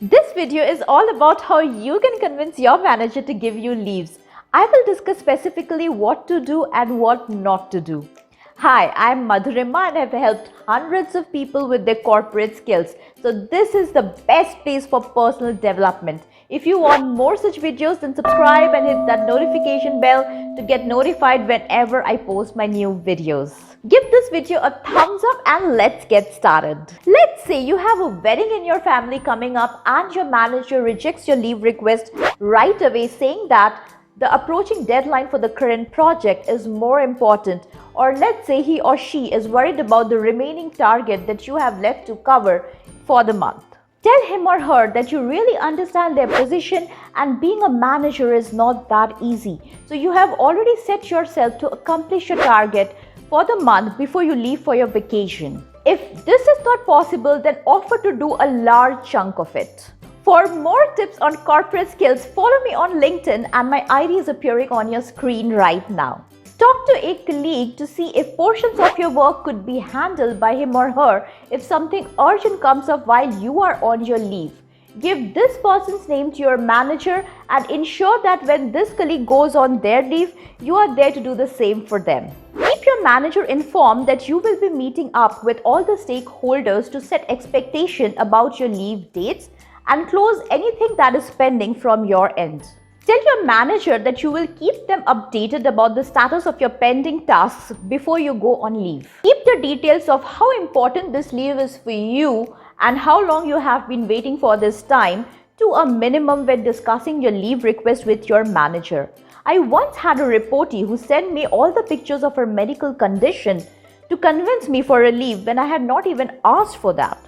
This video is all about how you can convince your manager to give you leaves. I will discuss specifically what to do and what not to do. Hi, I'm Madhurima and I've helped hundreds of people with their corporate skills. So this is the best place for personal development. If you want more such videos, then subscribe and hit that notification bell to get notified whenever I post my new videos. Give this video a thumbs up and let's get started. Let's say you have a wedding in your family coming up and your manager rejects your leave request right away, saying that the approaching deadline for the current project is more important, or let's say he or she is worried about the remaining target that you have left to cover for the month. Tell him or her that you really understand their position and being a manager is not that easy. So you have already set yourself to accomplish your target for the month before you leave for your vacation. If this is not possible, then offer to do a large chunk of it. For more tips on corporate skills, follow me on LinkedIn and my ID is appearing on your screen right now. Talk to a colleague to see if portions of your work could be handled by him or her if something urgent comes up while you are on your leave. Give this person's name to your manager and ensure that when this colleague goes on their leave, you are there to do the same for them. Keep your manager informed that you will be meeting up with all the stakeholders to set expectation about your leave dates and close anything that is pending from your end. Tell your manager that you will keep them updated about the status of your pending tasks before you go on leave. Keep the details of how important this leave is for you and how long you have been waiting for this time to a minimum when discussing your leave request with your manager. I once had a reportee who sent me all the pictures of her medical condition to convince me for a leave when I had not even asked for that.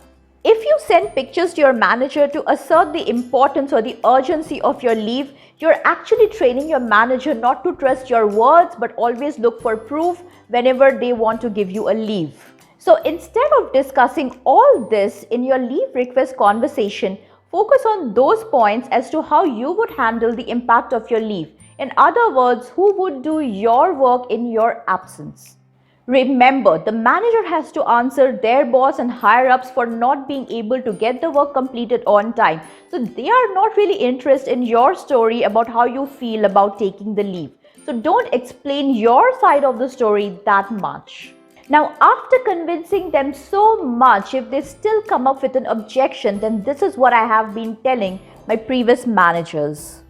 If you send pictures to your manager to assert the importance or the urgency of your leave, you're actually training your manager not to trust your words but always look for proof whenever they want to give you a leave. So instead of discussing all this in your leave request conversation, focus on those points as to how you would handle the impact of your leave. In other words, who would do your work in your absence? Remember, the manager has to answer their boss and higher-ups for not being able to get the work completed on time. So they are not really interested in your story about how you feel about taking the leave. So don't explain your side of the story that much. Now, after convincing them so much, if they still come up with an objection, then this is what I have been telling my previous managers.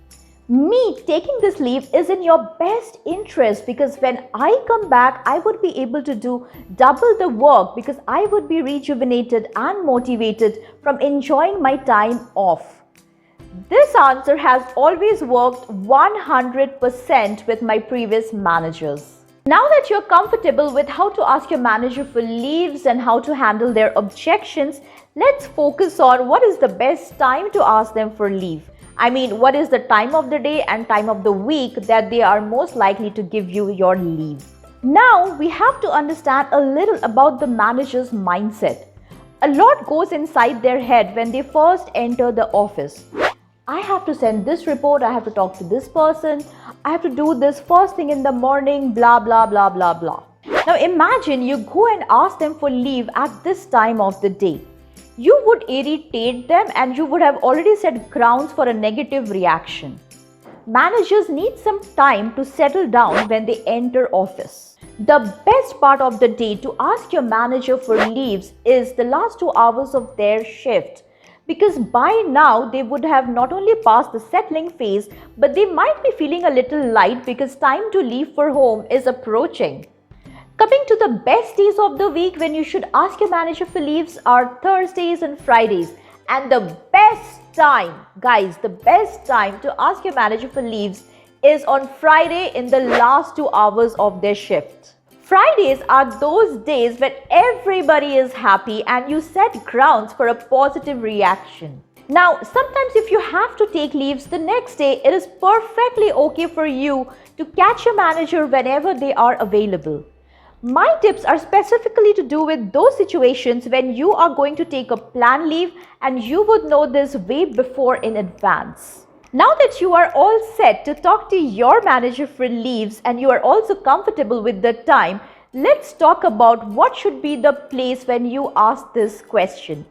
Me taking this leave is in your best interest because when I come back, I would be able to do double the work because I would be rejuvenated and motivated from enjoying my time off. This answer has always worked 100% with my previous managers. Now that you're comfortable with how to ask your manager for leaves and how to handle their objections, let's focus on what is the best time to ask them for leave. I mean, what is the time of the day and time of the week that they are most likely to give you your leave? Now, we have to understand a little about the manager's mindset. A lot goes inside their head when they first enter the office. I have to send this report, I have to talk to this person, I have to do this first thing in the morning, blah, blah, blah, blah, blah. Now, imagine you go and ask them for leave at this time of the day. You would irritate them and you would have already set grounds for a negative reaction. Managers need some time to settle down when they enter office. The best part of the day to ask your manager for leaves is the last 2 hours of their shift, because by now they would have not only passed the settling phase, but they might be feeling a little light because time to leave for home is approaching. Coming to the best days of the week when you should ask your manager for leaves are Thursdays and Fridays. And the best time, guys, the best time to ask your manager for leaves is on Friday in the last 2 hours of their shift. Fridays are those days when everybody is happy and you set grounds for a positive reaction. Now, sometimes if you have to take leaves the next day, it is perfectly okay for you to catch your manager whenever they are available. My tips are specifically to do with those situations when you are going to take a planned leave and you would know this way before in advance. Now that you are all set to talk to your manager for leaves and you are also comfortable with the time, let's talk about what should be the place when you ask this question.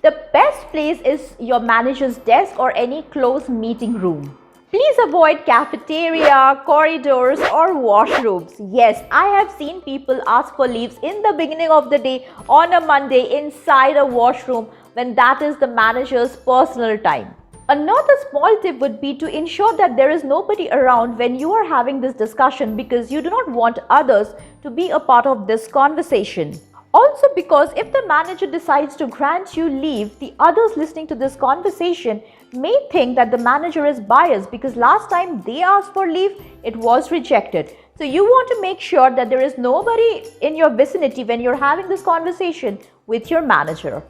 The best place is your manager's desk or any closed meeting room. Please avoid cafeteria, corridors or washrooms. Yes, I have seen people ask for leaves in the beginning of the day on a Monday inside a washroom when that is the manager's personal time. Another small tip would be to ensure that there is nobody around when you are having this discussion, because you do not want others to be a part of this conversation. Also, because if the manager decides to grant you leave, the others listening to this conversation may think that the manager is biased because last time they asked for leave, it was rejected. So you want to make sure that there is nobody in your vicinity when you're having this conversation with your manager.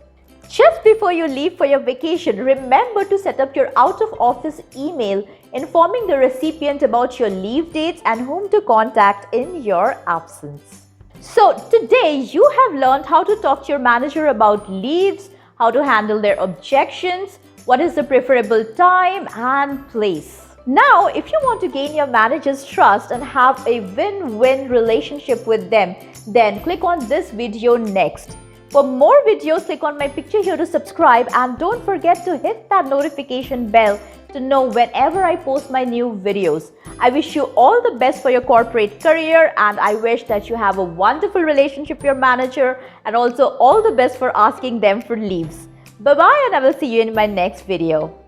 Just before you leave for your vacation, remember to set up your out-of-office email informing the recipient about your leave dates and whom to contact in your absence. So today you have learned how to talk to your manager about leaves, how to handle their objections, what is the preferable time and place. Now, if you want to gain your manager's trust and have a win-win relationship with them, then click on this video next. For more videos, click on my picture here to subscribe, and don't forget to hit that notification bell to know whenever I post my new videos. I wish you all the best for your corporate career, and I wish that you have a wonderful relationship with your manager, and also all the best for asking them for leaves. Bye-bye, and I will see you in my next video.